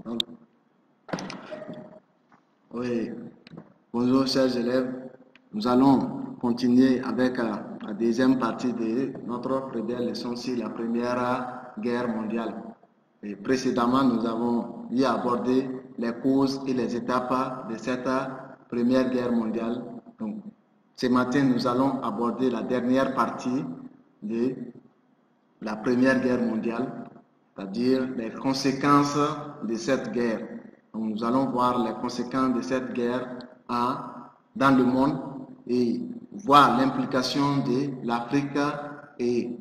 Donc, oui, bonjour chers élèves. Nous allons continuer avec la deuxième partie de notre première leçon sur la Première Guerre mondiale. Et précédemment, nous avons eu à aborder les causes et les étapes de cette Première Guerre mondiale. Donc, ce matin, nous allons aborder la dernière partie de la Première Guerre mondiale, c'est-à-dire les conséquences de cette guerre. Donc, nous allons voir les conséquences de cette guerre dans le monde et voir l'implication de l'Afrique et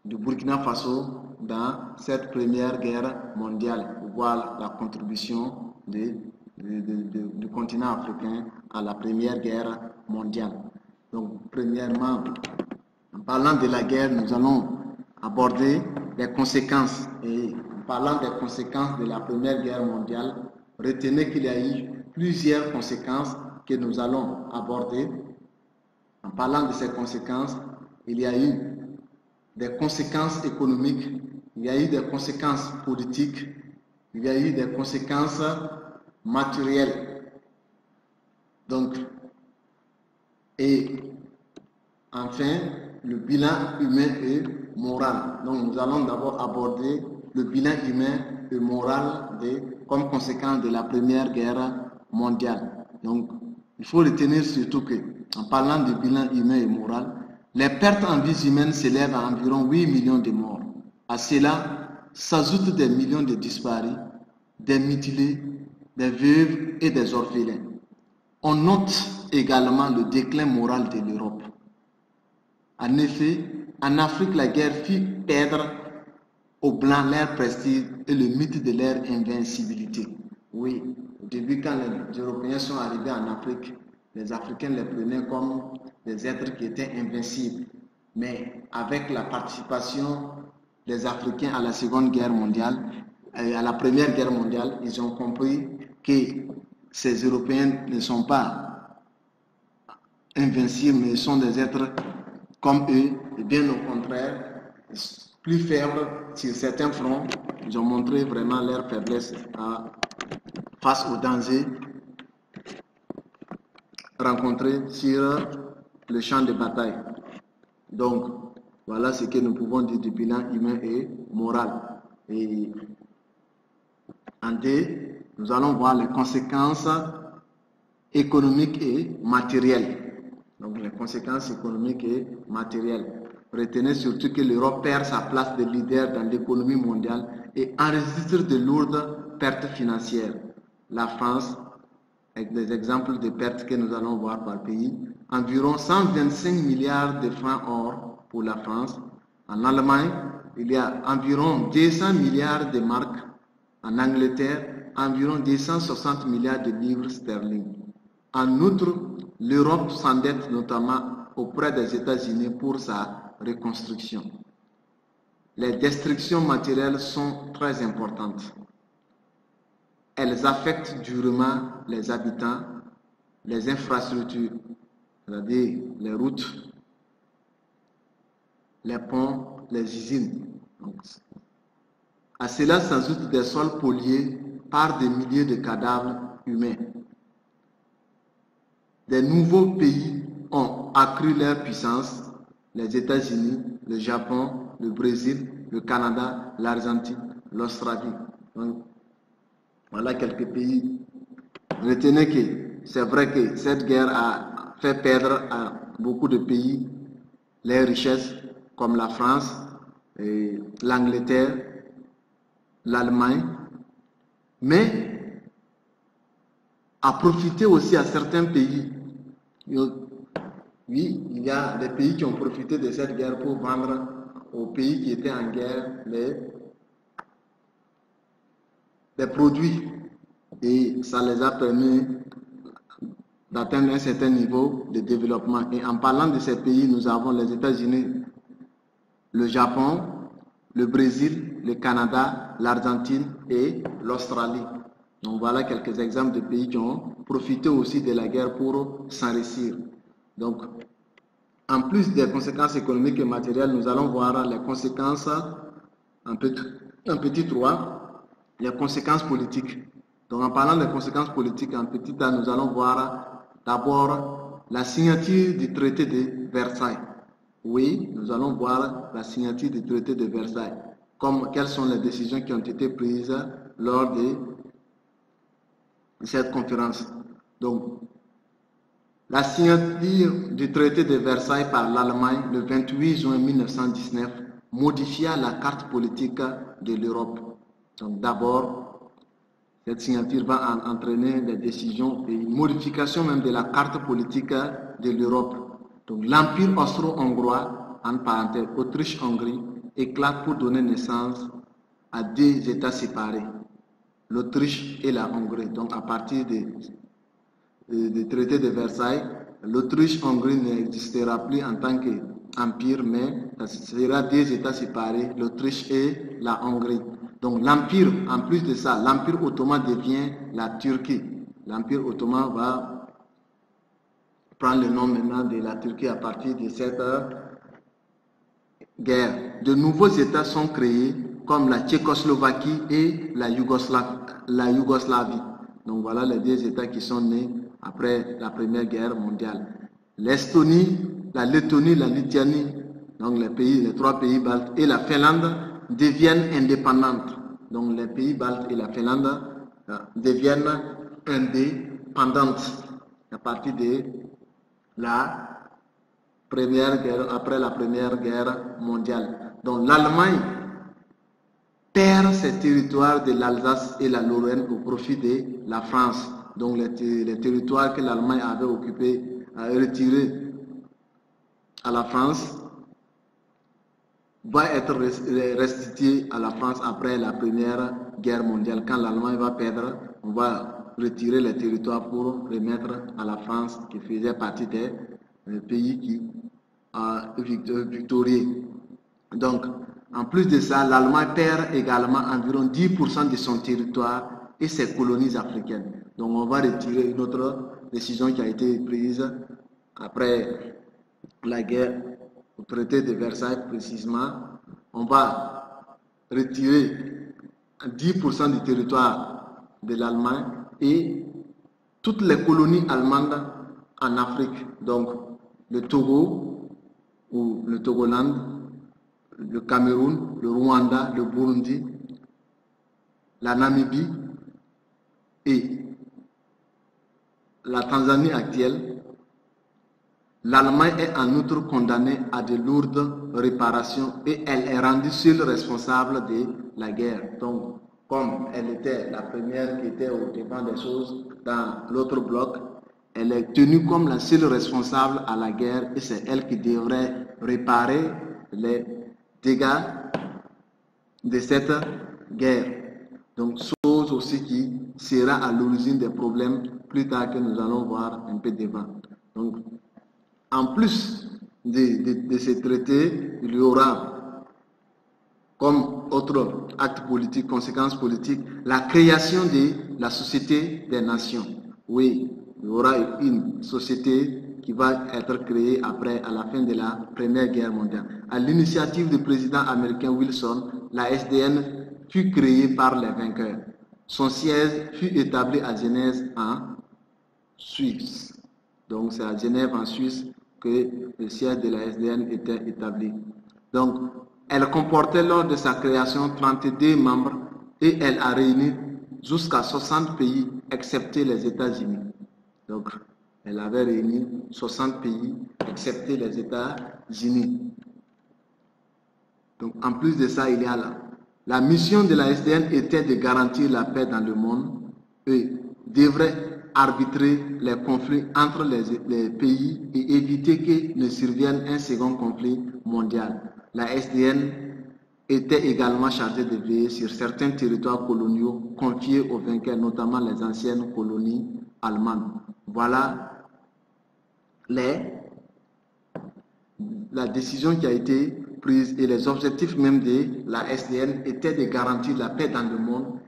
du Burkina Faso dans cette Première Guerre mondiale, voir la contribution du continent africain à la Première Guerre mondiale. Donc, premièrement, en parlant de la guerre, nous allons aborder les conséquences. Et en parlant des conséquences de la Première Guerre mondiale, retenez qu'il y a eu plusieurs conséquences que nous allons aborder. En parlant de ces conséquences, il y a eu des conséquences économiques, il y a eu des conséquences politiques, il y a eu des conséquences matérielles. Donc, et enfin, le bilan humain et moral. Donc, nous allons d'abord aborder le bilan humain et moral comme conséquence de la Première Guerre mondiale. Donc, il faut retenir surtout que, en parlant de bilan humain et moral, les pertes en vies humaines s'élèvent à environ 8 millions de morts. À cela s'ajoutent des millions de disparus, des mutilés, des veuves et des orphelins. On note également le déclin moral de l'Europe. En effet, en Afrique, la guerre fit perdre aux Blancs leur prestige et le mythe de leur invincibilité. Oui, au début, quand les Européens sont arrivés en Afrique, les Africains les prenaient comme des êtres qui étaient invincibles. Mais avec la participation des Africains à la Seconde Guerre mondiale, à la Première Guerre mondiale, ils ont compris que ces Européens ne sont pas invincibles, mais sont des êtres comme eux, et bien au contraire, plus faibles sur certains fronts. Ils ont montré vraiment leur faiblesse face aux dangers rencontrés sur le champ de bataille. Donc, voilà ce que nous pouvons dire du bilan humain et moral. Et en deux, nous allons voir les conséquences économiques et matérielles. Donc, les conséquences économiques et matérielles. Retenez surtout que l'Europe perd sa place de leader dans l'économie mondiale et enregistre de lourdes pertes financières. La France, avec des exemples de pertes que nous allons voir par pays, environ 125 milliards de francs or pour la France. En Allemagne, il y a environ 200 milliards de marques. En Angleterre, environ 260 milliards de livres sterling. En outre, l'Europe s'endette notamment auprès des États-Unis pour sa reconstruction. Les destructions matérielles sont très importantes. Elles affectent durement les habitants, les infrastructures, c'est-à-dire les routes, les ponts, les usines. Donc, à cela s'ajoutent des sols pollués par des milliers de cadavres humains. Des nouveaux pays ont accru leur puissance, les États-Unis, le Japon, le Brésil, le Canada, l'Argentine, l'Australie. Donc, voilà quelques pays. Retenez que c'est vrai que cette guerre a fait perdre à beaucoup de pays les richesses, comme la France, l'Angleterre, l'Allemagne, mais a profité aussi à certains pays. Oui, il y a des pays qui ont profité de cette guerre pour vendre aux pays qui étaient en guerre les produits. Et ça les a permis d'atteindre un certain niveau de développement. Et en parlant de ces pays, nous avons les États-Unis, le Japon, le Brésil, le Canada, l'Argentine et l'Australie. Donc voilà quelques exemples de pays qui ont profité aussi de la guerre pour s'enrichir. Donc, en plus des conséquences économiques et matérielles, nous allons voir les conséquences en petit 3 les conséquences politiques. Donc, en parlant des conséquences politiques, en petit temps, nous allons voir d'abord la signature du traité de Versailles. Oui, nous allons voir la signature du traité de Versailles. Quelles sont les décisions qui ont été prises lors de cette conférence. Donc, la signature du traité de Versailles par l'Allemagne le 28 juin 1919 modifia la carte politique de l'Europe. Donc, d'abord, cette signature va entraîner des décisions et une modification même de la carte politique de l'Europe. Donc, l'Empire austro-hongrois, en parenthèse, Autriche-Hongrie, éclate pour donner naissance à deux États séparés, l'Autriche et la Hongrie. Donc, à partir du traité de Versailles, l'Autriche-Hongrie n'existera plus en tant qu'empire, mais ce sera deux États séparés, l'Autriche et la Hongrie. Donc, l'empire, en plus de ça, l'Empire ottoman devient la Turquie. L'Empire ottoman va prendre le nom maintenant de la Turquie à partir de cette guerre. De nouveaux États sont créés, comme la Tchécoslovaquie et la Yougoslavie. Donc voilà les deux États qui sont nés après la Première Guerre mondiale. L'Estonie, la Lettonie, la Lituanie, donc les trois pays baltes et la Finlande deviennent indépendantes. Donc les pays baltes et la Finlande deviennent indépendantes à partir de la Première Guerre, après la Première Guerre mondiale. Donc l'Allemagne perd ses territoires de l'Alsace et la Lorraine au profit de la France. Donc les territoires que l'Allemagne avait occupés, retirés à la France, va être restitué à la France après la Première Guerre mondiale. Quand l'Allemagne va perdre, on va retirer les territoires pour remettre à la France, qui faisait partie des pays qui victorieux. Donc, en plus de ça, l'Allemagne perd également environ 10% de son territoire et ses colonies africaines. Donc, on va retirer une autre décision qui a été prise après la guerre, au traité de Versailles précisément. On va retirer 10% du territoire de l'Allemagne et toutes les colonies allemandes en Afrique. Donc, le Togo ou le Togoland, le Cameroun, le Rwanda, le Burundi, la Namibie et la Tanzanie actuelle. L'Allemagne est en outre condamnée à de lourdes réparations et elle est rendue seule responsable de la guerre. Donc, comme elle était la première qui était au devant des choses dans l'autre bloc, elle est tenue comme la seule responsable à la guerre et c'est elle qui devrait réparer les dégâts de cette guerre. Donc, chose aussi qui sera à l'origine des problèmes plus tard que nous allons voir un peu devant. Donc, en plus de ces traités, il y aura comme autre acte politique, conséquence politique, la création de la Société des Nations. Oui, il y aura une société qui va être créée après, à la fin de la Première Guerre mondiale. À l'initiative du président américain Wilson, la SDN fut créée par les vainqueurs. Son siège fut établi à Genève en Suisse. Donc c'est à Genève en Suisse que le siège de la SDN était établi. Donc elle comportait lors de sa création 32 membres et elle a réuni jusqu'à 60 pays excepté les États-Unis. Donc elle avait réuni 60 pays excepté les États-Unis. Donc en plus de ça, il y a la mission de la SDN était de garantir la paix dans le monde et devrait arbitrer les conflits entre les pays et éviter que ne survienne un second conflit mondial. La SDN était également chargée de veiller sur certains territoires coloniaux confiés aux vainqueurs, notamment les anciennes colonies allemandes. Voilà la décision qui a été prise et les objectifs même de la SDN étaient de garantir la paix dans le monde,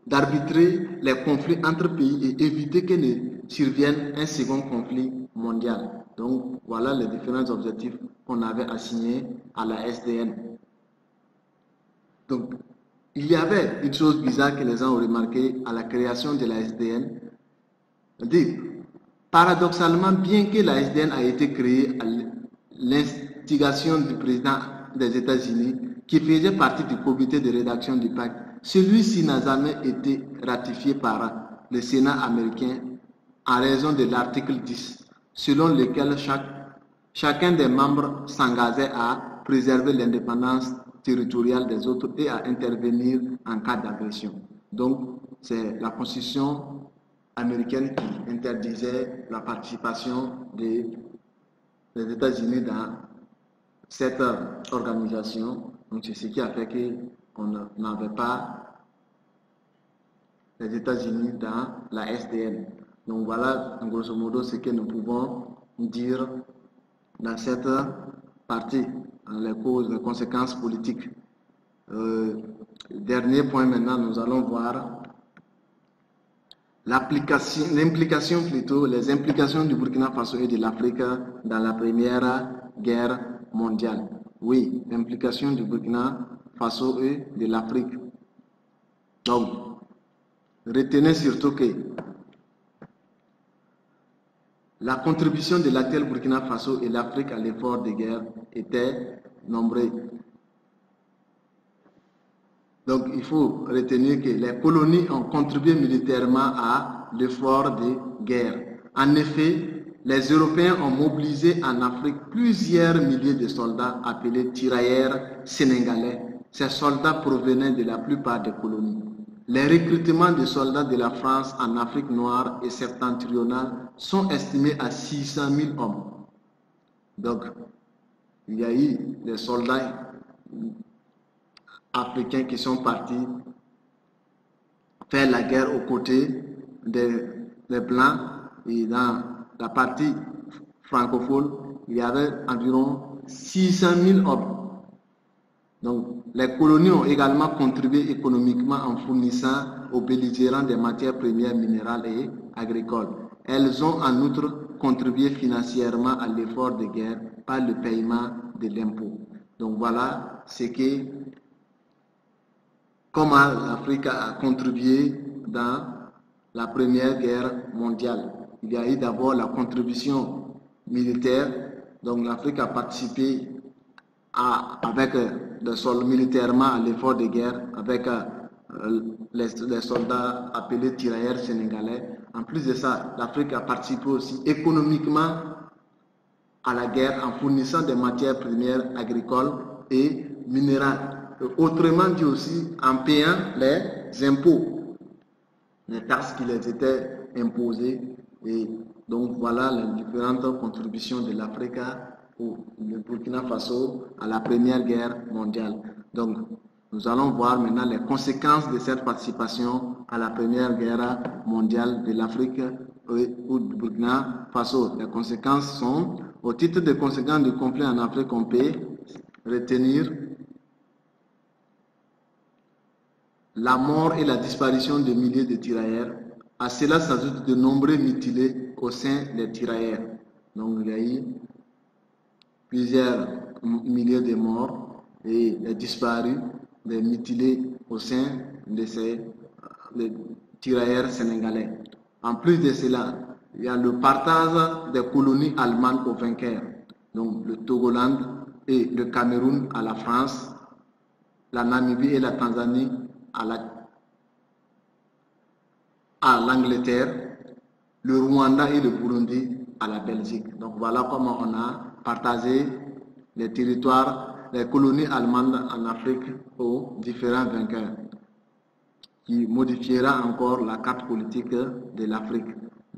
d'arbitrer les conflits entre pays et éviter que ne survienne un second conflit mondial. Donc voilà les différents objectifs qu'on avait assignés à la SDN. Donc il y avait une chose bizarre que les gens ont remarqué à la création de la SDN. Paradoxalement, bien que la SDN a été créée à l'instigation du président des États-Unis, qui faisait partie du comité de rédaction du pacte, celui-ci n'a jamais été ratifié par le Sénat américain en raison de l'article 10, selon lequel chacun des membres s'engageait à préserver l'indépendance territoriale des autres et à intervenir en cas d'agression. Donc, c'est la Constitution américaine qui interdisait la participation des États-Unis dans cette organisation. Donc, c'est ce qui a fait qu'on n'avait pas les États-Unis dans la SDN. Donc, voilà, en grosso modo, ce que nous pouvons dire dans cette partie, les causes, les conséquences politiques. Dernier point maintenant, nous allons voir l'implication plutôt, les implications du Burkina Faso et de l'Afrique dans la Première Guerre mondiale. Oui, l'implication du Burkina Faso et de l'Afrique. Donc, retenez surtout que la contribution de l'actuel Burkina Faso et l'Afrique à l'effort de guerre était nombreux. Donc, il faut retenir que les colonies ont contribué militairement à l'effort de guerre. En effet, les Européens ont mobilisé en Afrique plusieurs milliers de soldats appelés tirailleurs sénégalais. Ces soldats provenaient de la plupart des colonies. Les recrutements de soldats de la France en Afrique noire et septentrionale sont estimés à 600 000 hommes. Donc, il y a eu des soldats africains qui sont partis faire la guerre aux côtés des Blancs. Et dans la partie francophone, il y avait environ 600 000 hommes. Donc, les colonies ont également contribué économiquement en fournissant aux belligérants des matières premières minérales et agricoles. Elles ont en outre contribué financièrement à l'effort de guerre par le paiement de l'impôt. Donc voilà ce que, comment l'Afrique a contribué dans la Première Guerre mondiale. Il y a eu d'abord la contribution militaire. Donc l'Afrique a participé avec des soldats militairement à l'effort de guerre, avec les soldats appelés tirailleurs sénégalais. En plus de ça, l'Afrique a participé aussi économiquement à la guerre en fournissant des matières premières agricoles et minérales. Autrement dit aussi, en payant les impôts, les taxes qui les étaient imposées. Et donc voilà les différentes contributions de l'Afrique au Burkina Faso à la Première Guerre mondiale. Donc nous allons voir maintenant les conséquences de cette participation à la Première Guerre mondiale de l'Afrique ou du Burkina Faso. Les conséquences sont, au titre des conséquences du conflit en Afrique, on peut retenir la mort et la disparition de milliers de tirailleurs. À cela s'ajoutent de nombreux mutilés au sein des tirailleurs. Donc il y a eu plusieurs milliers de morts et des disparus, des mutilés au sein de ces tirailleurs sénégalais. En plus de cela, il y a le partage des colonies allemandes aux vainqueurs. Donc le Togoland et le Cameroun à la France, la Namibie et la Tanzanie à l'Angleterre, le Rwanda et le Burundi à la Belgique. Donc voilà comment on a partagé les territoires, les colonies allemandes en Afrique aux différents vainqueurs, qui modifiera encore la carte politique de l'Afrique.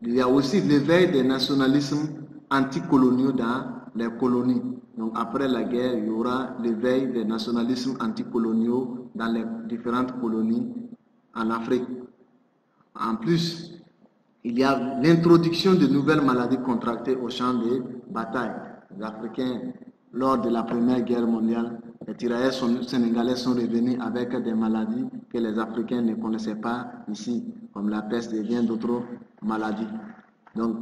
Il y a aussi l'éveil des nationalismes anticoloniaux dans les colonies. Donc après la guerre, il y aura l'éveil des nationalismes anticoloniaux dans les différentes colonies en Afrique. En plus, il y a l'introduction de nouvelles maladies contractées au champ de bataille. Les Africains, lors de la Première Guerre mondiale, les tirailleurs sénégalais sont revenus avec des maladies que les Africains ne connaissaient pas ici, comme la peste et bien d'autres maladies. Donc,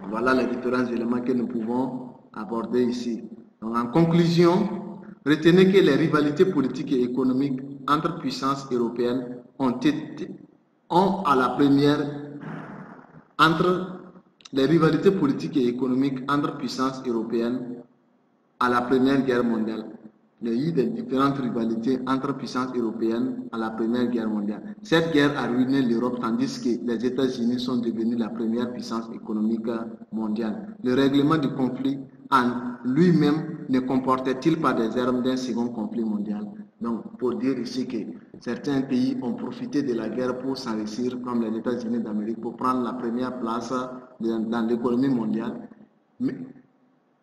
voilà les différents éléments que nous pouvons aborder ici. Donc, en conclusion, Retenez que les rivalités politiques et économiques entre puissances européennes les rivalités politiques et économiques entre puissances européennes à la Première Guerre mondiale. Il y a eu des différentes rivalités entre puissances européennes à la Première Guerre mondiale. Cette guerre a ruiné l'Europe tandis que les États-Unis sont devenus la première puissance économique mondiale. Le règlement du conflit en lui-même ne comportait-il pas des armes d'un second conflit mondial? Donc, pour dire ici que certains pays ont profité de la guerre pour s'enrichir, comme les États-Unis d'Amérique, pour prendre la première place dans l'économie mondiale. Mais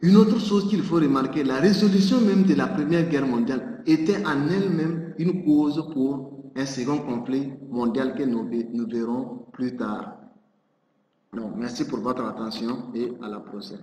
une autre chose qu'il faut remarquer, la résolution même de la Première Guerre mondiale était en elle-même une cause pour un second conflit mondial que nous verrons plus tard. Donc, merci pour votre attention et à la prochaine.